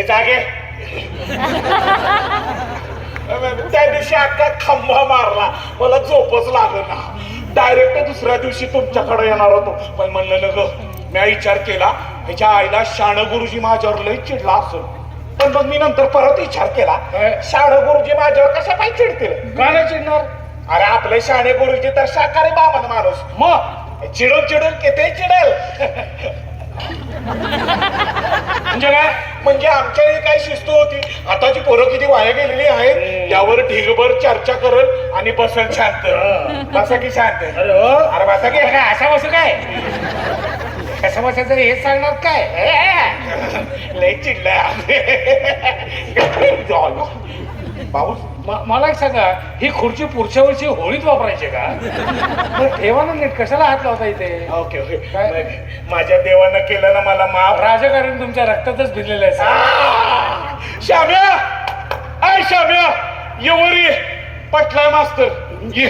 जागे त्या दिवशी अख्खा खंबा मारला, मला झोपच लागला. डायरेक्ट दुसऱ्या दिवशी तुमच्याकडे येणार होतो, पण म्हणलं न ग. मी विचार केला ह्याच्या आईला शाण गुरुजी माझ्यावर लय चिडला असेल. पण मग मी नंतर परत विचार केला, शाण गुरुजी माझ्यावर कशा पाय चिडतील? का नाही चिडणार? अरे आपले शाणे गुरुजी तर शाकाहारी बाबा माणूस, मग चिडून चिडून किती चिडेल. म्हणजे काय? म्हणजे आमच्या वेळी काय शिस्त होती, आताची पोरं किती वाया गेलेली आहेत यावर ढिगभर चर्चा करल आणि बसल शांत. बसा की शांत. अरे हो, अरे बसा की. काय असा बसू काय? कसा बसायचं हेच सांगणार काय? लय चिडलाय पाऊस. मला एक सांगा, ही खुर्ची पुढच्या वर्षी होळीत वापरायची का? मग ठेवा ना नीट, कशाला हात लावता इथे? Okay okay. काय? माझ्या देवानं केलं ना मला माफ. राजकारण तुमच्या रक्तातच भिजलेलं आहे. श्याम्या, आय श्याम्या, ये वर ये. पटलाय मास्तर ये.